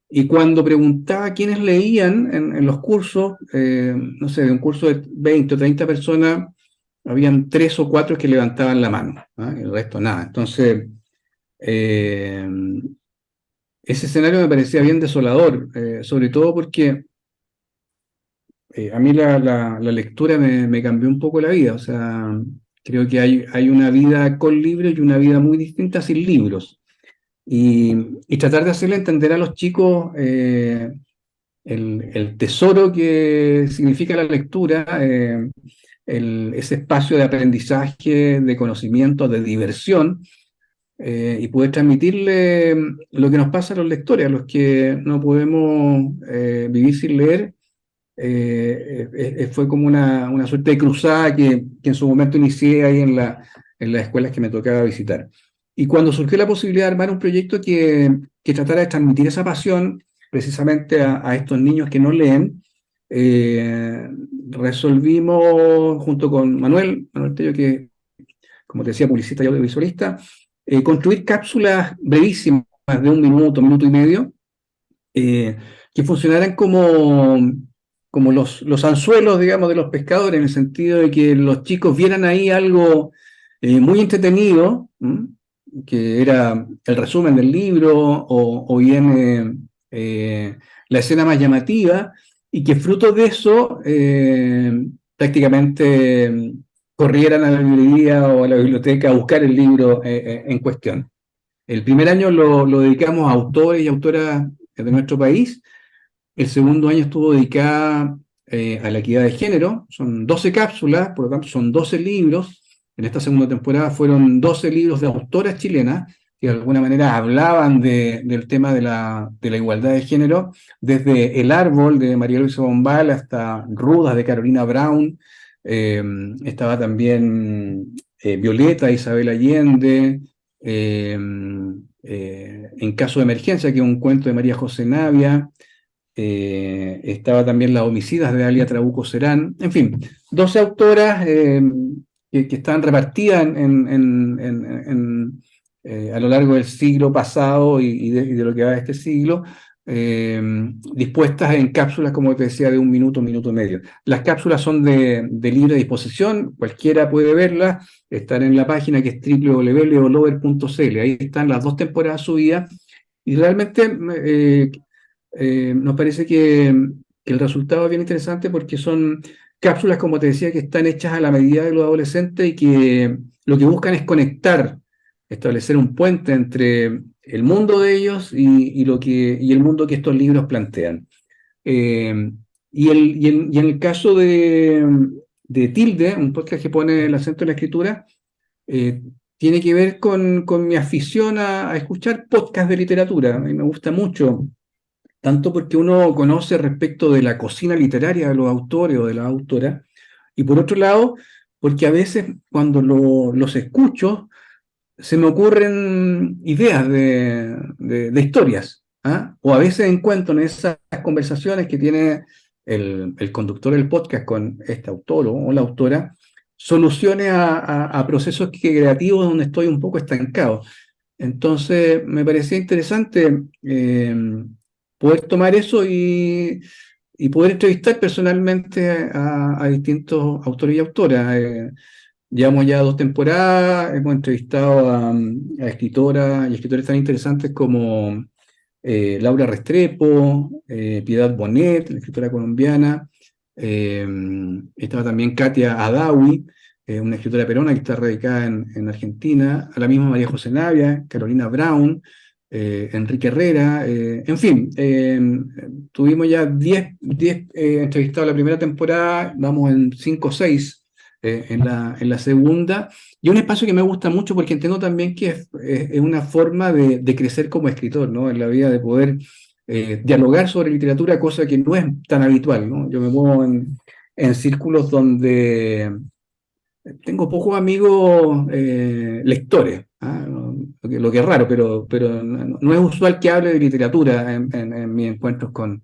y cuando preguntaba quiénes leían en los cursos, no sé, de un curso de 20 o 30 personas, habían 3 o 4 que levantaban la mano, ¿eh? El resto nada. Entonces Eh, Ese escenario me parecía bien desolador, sobre todo porque a mí la lectura me cambió un poco la vida. O sea, creo que hay una vida con libros y una vida muy distinta sin libros. Y tratar de hacerle entender a los chicos el tesoro que significa la lectura, ese espacio de aprendizaje, de conocimiento, de diversión, y poder transmitirle lo que nos pasa a los lectores, a los que no podemos vivir sin leer. Fue como una suerte de cruzada que en su momento inicié ahí en las escuelas que me tocaba visitar. Y cuando surgió la posibilidad de armar un proyecto que tratara de transmitir esa pasión precisamente a estos niños que no leen, eh, resolvimos junto con Manuel Tello, que como te decía, publicista y audiovisualista, construir cápsulas brevísimas de un minuto y medio, eh, que funcionaran como los anzuelos, digamos, de los pescadores, en el sentido de que los chicos vieran ahí algo muy entretenido, que era el resumen del libro o bien la escena más llamativa, y que fruto de eso prácticamente corrieran a la librería o a la biblioteca a buscar el libro en cuestión. El primer año lo dedicamos a autores y autoras de nuestro país. El segundo año estuvo dedicada a la equidad de género. Son 12 cápsulas, por lo tanto son 12 libros. En esta segunda temporada fueron 12 libros de autoras chilenas que de alguna manera hablaban del tema de la igualdad de género, desde El árbol de María Luisa Bombal hasta Rudas de Carolina Brown. Estaba también Violeta, Isabel Allende, En caso de emergencia, que es un cuento de María José Navia. Estaba también Las homicidas de Alia Trabuco Serán. En fin, 12 autoras que están repartidas a lo largo del siglo pasado y de lo que va de este siglo, dispuestas en cápsulas, como te decía, de un minuto y medio. Las cápsulas son de libre disposición, cualquiera puede verlas, están en la página que es www.leolover.cl. Ahí están las 2 temporadas subidas y realmente nos parece que el resultado es bien interesante porque son cápsulas, como te decía, que están hechas a la medida de los adolescentes y que lo que buscan es conectar, establecer un puente entre el mundo de ellos y el mundo que estos libros plantean. Y en el caso de Tilde, un podcast que pone el acento en la escritura, eh, tiene que ver con mi afición a escuchar podcasts de literatura. A mí me gusta mucho, tanto porque uno conoce respecto de la cocina literaria de los autores o de las autoras, y por otro lado, porque a veces cuando los escucho, se me ocurren ideas de historias, ¿ah? O a veces encuentro en esas conversaciones que tiene el conductor del podcast con este autor o la autora, soluciones a procesos creativos donde estoy un poco estancado. Entonces, me parecía interesante poder tomar eso y poder entrevistar personalmente a distintos autores y autoras. Llevamos ya 2 temporadas, hemos entrevistado a escritoras y escritores tan interesantes como Laura Restrepo, Piedad Bonet, la escritora colombiana. eh, Estaba también Katia Adawi, una escritora peruana que está radicada en Argentina, a la misma María José Navia, Carolina Brown, Enrique Herrera, en fin, tuvimos ya 10 entrevistados la primera temporada, vamos en 5 o 6 en la segunda, y un espacio que me gusta mucho porque entiendo también que es una forma de crecer como escritor, ¿no? En la vida, de poder dialogar sobre literatura, cosa que no es tan habitual, ¿no? Yo me muevo en círculos donde tengo pocos amigos lectores, ¿ah? Lo que es raro, pero no es usual que hable de literatura en mis encuentros con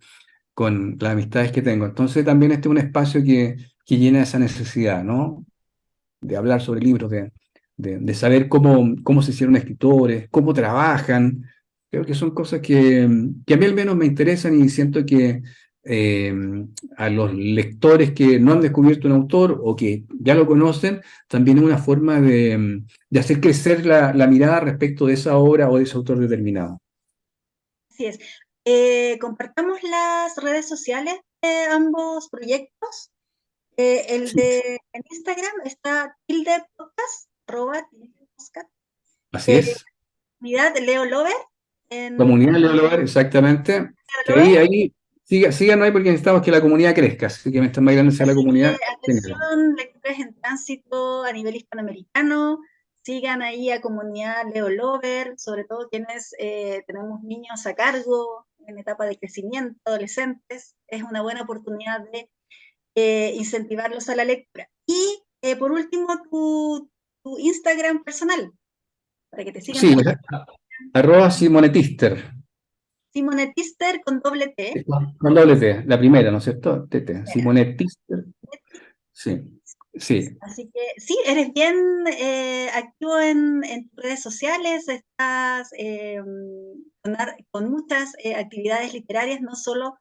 las amistades que tengo. Entonces también este es un espacio que llena esa necesidad, ¿no? De hablar sobre libros, de saber cómo se hicieron escritores, cómo trabajan. Creo que son cosas que a mí al menos me interesan y siento eh, a los lectores que no han descubierto un autor o que ya lo conocen, también es una forma de hacer crecer la mirada respecto de esa obra o de ese autor determinado. Así es. Compartamos las redes sociales de ambos proyectos. El Sí, de en Instagram está tilde podcast, arroba tilde podcast. así es. Comunidad Leo Lover. En Comunidad Leo Lover, exactamente. Que Leo Lover. ahí síganos ahí porque necesitamos que la comunidad crezca. Así que mientras más grande sea la Así que comunidad, genial. atención, lectores en tránsito a nivel hispanoamericano. Sigan ahí a Comunidad Leo Lover, sobre todo quienes tenemos niños a cargo en etapa de crecimiento, adolescentes. Es una buena oportunidad de incentivarlos a la lectura. Y por último, tu Instagram personal, para que te sigan Sí, también. arroba Simonetister. Simonetister con doble T. Con doble T, la primera, ¿no es cierto? TT. Simonetister. Sí, sí. Así que sí, eres bien activo en tus redes sociales, estás con muchas actividades literarias, no solo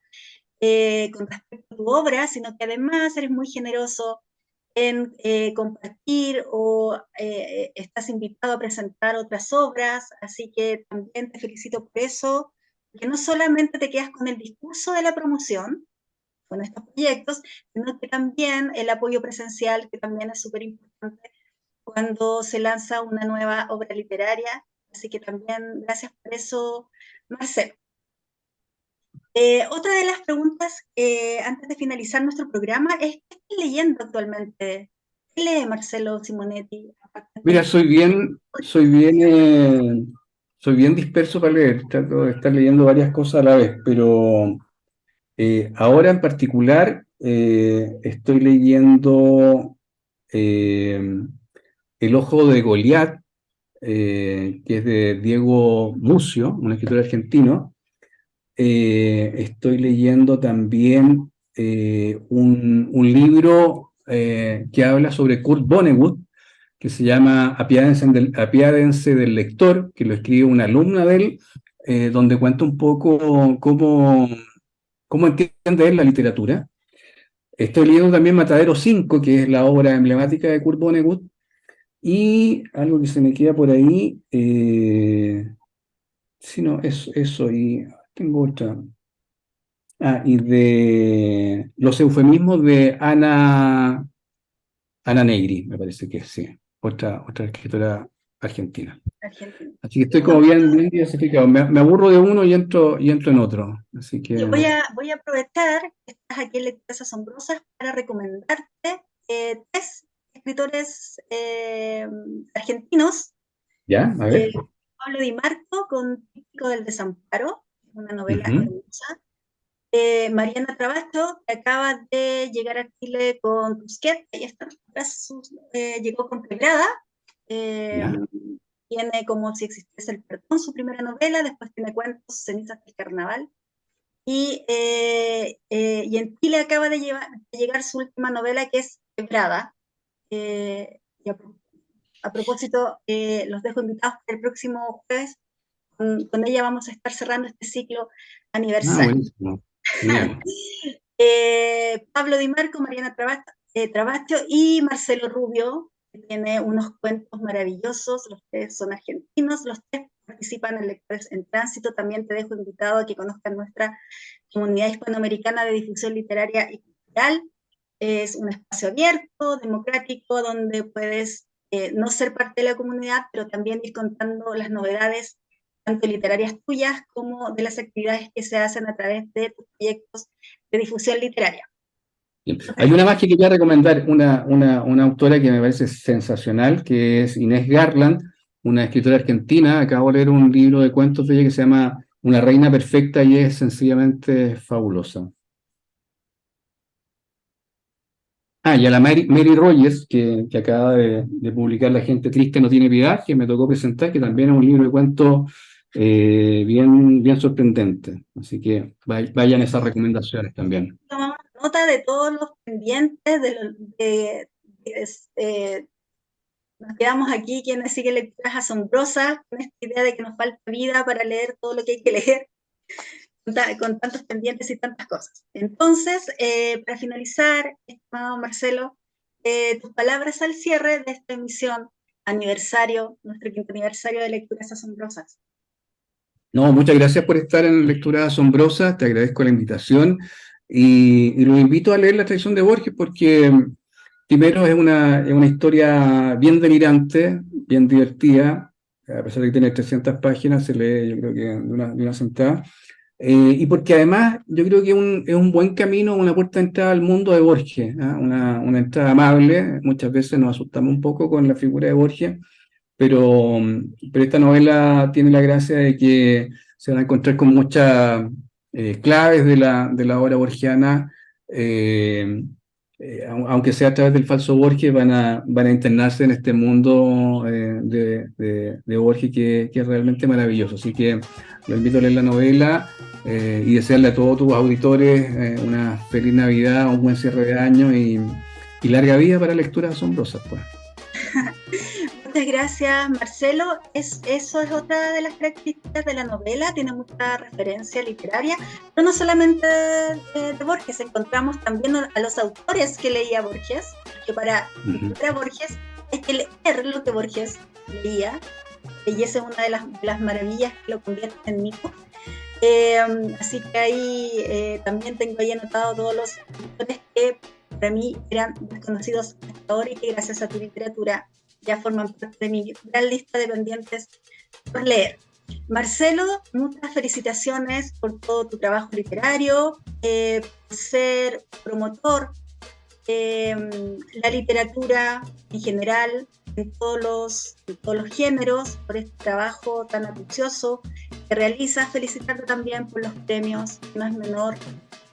con respecto a tu obra, sino que además eres muy generoso en compartir o estás invitado a presentar otras obras, así que también te felicito por eso, que no solamente te quedas con el discurso de la promoción, con estos proyectos, sino que también el apoyo presencial, que también es súper importante cuando se lanza una nueva obra literaria. Así que también gracias por eso, Marcelo. Otra de las preguntas antes de finalizar nuestro programa es: ¿qué estás leyendo actualmente? ¿Qué lee Marcelo Simonetti? Mira, soy bien disperso para leer. Trato de estar leyendo varias cosas a la vez, pero ahora en particular estoy leyendo eh, El ojo de Goliat, que es de Diego Mucio, un escritor argentino. Estoy leyendo también un libro que habla sobre Kurt Vonnegut, que se llama Apiádense del lector, que lo escribe una alumna de él, donde cuenta un poco cómo entiende él la literatura. Estoy leyendo también Matadero 5, que es la obra emblemática de Kurt Vonnegut, y algo que se me queda por ahí, sí, no, eso, y tengo otra. Y de los eufemismos de Ana Negri, me parece que sí, otra escritora argentina. Argentina. Así que estoy como Bueno, bien diversificado. Me aburro de uno y entro en otro. Así que, yo voy a aprovechar que estás aquí en Lecturas Asombrosas para recomendarte tres escritores argentinos. ¿ya? A ver. Pablo Di Marco con Tríptico del Desamparo, una novela Ujú. hermosa. Mariana Trabacho, que acaba de llegar a Chile con Tusquets, ella está, llegó con Pedrada, eh, ¿Ya? tiene Como si existiese el perdón, su primera novela, después tiene Cuentos, Cenizas del Carnaval, y en Chile acaba de llegar su última novela, que es Quebrada. Y a propósito, los dejo invitados para el próximo jueves. Con ella vamos a estar cerrando este ciclo aniversario. Buenísimo. Genial. Pablo Di Marco, Mariana Trabacho y Marcelo Rubio, que tiene unos cuentos maravillosos. Los tres son argentinos, los tres participan en Lectores en Tránsito. También te dejo invitado a que conozcan nuestra comunidad hispanoamericana de difusión literaria y cultural. Es un espacio abierto, democrático, donde puedes no ser parte de la comunidad, pero también ir contando las novedades, tanto literarias tuyas como de las actividades que se hacen a través de tus proyectos de difusión literaria. Bien. Hay una más que quería recomendar, una autora que me parece sensacional, que es Inés Garland, una escritora argentina. Acabo de leer un libro de cuentos de ella que se llama Una reina perfecta y es sencillamente fabulosa. Y a la Mary Rogers, que acaba de publicar La gente triste no tiene piedad, que me tocó presentar, que también es un libro de cuentos bien sorprendente. Así que vayan esas recomendaciones también. Tomamos nota de todos los pendientes, nos quedamos aquí quienes siguen Lecturas Asombrosas, con esta idea de que nos falta vida para leer todo lo que hay que leer. con tantos pendientes y tantas cosas. Entonces, para finalizar, estimado Marcelo, tus palabras al cierre de esta emisión, aniversario, nuestro 5º aniversario de Lecturas Asombrosas. No, muchas gracias por estar en Lecturas Asombrosas, te agradezco la invitación y los invito a leer la tradición de Borges porque primero es una historia bien delirante, bien divertida, a pesar de que tiene 300 páginas, se lee yo creo que de una sentada, y porque además yo creo que es un buen camino, una puerta de entrada al mundo de Borges, ¿eh? Una entrada amable, muchas veces nos asustamos un poco con la figura de Borges, pero esta novela tiene la gracia de que se van a encontrar con muchas claves de la obra borgiana, aunque sea a través del falso Borges, van a internarse en este mundo de Borges que es realmente maravilloso. Así que los invito a leer la novela y desearle a todos tus auditores una feliz Navidad, un buen cierre de año y larga vida para Lecturas Asombrosas, pues. Muchas gracias, Marcelo. Eso es otra de las características de la novela, tiene mucha referencia literaria, pero no solamente de Borges, encontramos también a los autores que leía Borges, que para Borges hay que leer lo que Borges leía, y esa es una de las maravillas que lo convierte en mito. Así que ahí también tengo ahí anotado todos los autores que para mí eran desconocidos hasta ahora y que gracias a tu literatura ya forman parte de mi gran lista de pendientes por leer. Marcelo, muchas felicitaciones por todo tu trabajo literario, por ser promotor la literatura en general, en todos los géneros, por este trabajo tan acucioso que realizas. Felicitarte también por los premios, no es menor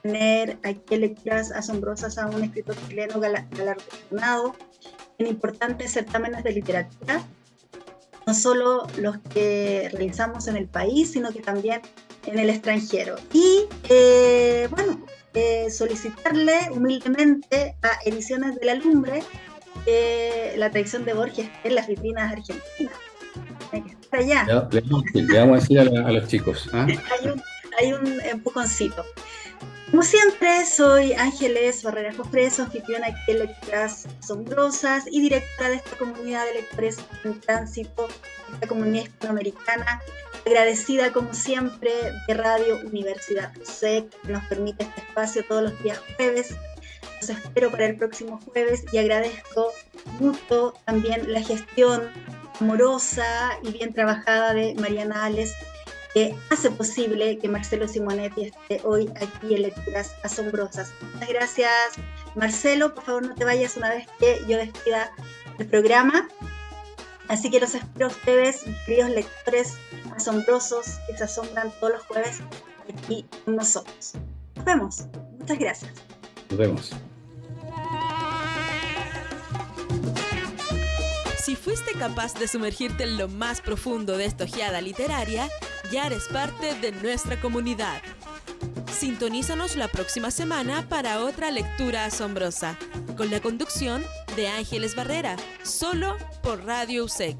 tener aquí en Lecturas Asombrosas a un escritor chileno galardonado en importantes certámenes de literatura, no solo los que realizamos en el país, sino que también en el extranjero. Y solicitarle humildemente a Ediciones de la Lumbre la tradición de Borges en las vitrinas argentinas. Hay que estar allá. Le vamos a decir a los chicos. Hay un empujoncito. Como siempre, soy Ángeles Barrera Jofres, anfitriona aquí de Lecturas Asombrosas y directora de esta comunidad de lectores en tránsito, esta comunidad hispanoamericana, agradecida como siempre de Radio Universidad USEC, que nos permite este espacio todos los días jueves. Los espero para el próximo jueves y agradezco mucho también la gestión amorosa y bien trabajada de Mariana Ales, que hace posible que Marcelo Simonetti esté hoy aquí en Lecturas Asombrosas. Muchas gracias, Marcelo. Por favor, no te vayas una vez que yo despida el programa. Así que los espero a ustedes, mis queridos lectores asombrosos que se asombran todos los jueves aquí con nosotros. Nos vemos. Muchas gracias. Nos vemos. Si fuiste capaz de sumergirte en lo más profundo de esta ojeada literaria, ya eres parte de nuestra comunidad. Sintonízanos la próxima semana para otra lectura asombrosa, con la conducción de Ángeles Barrera, solo por Radio USEC.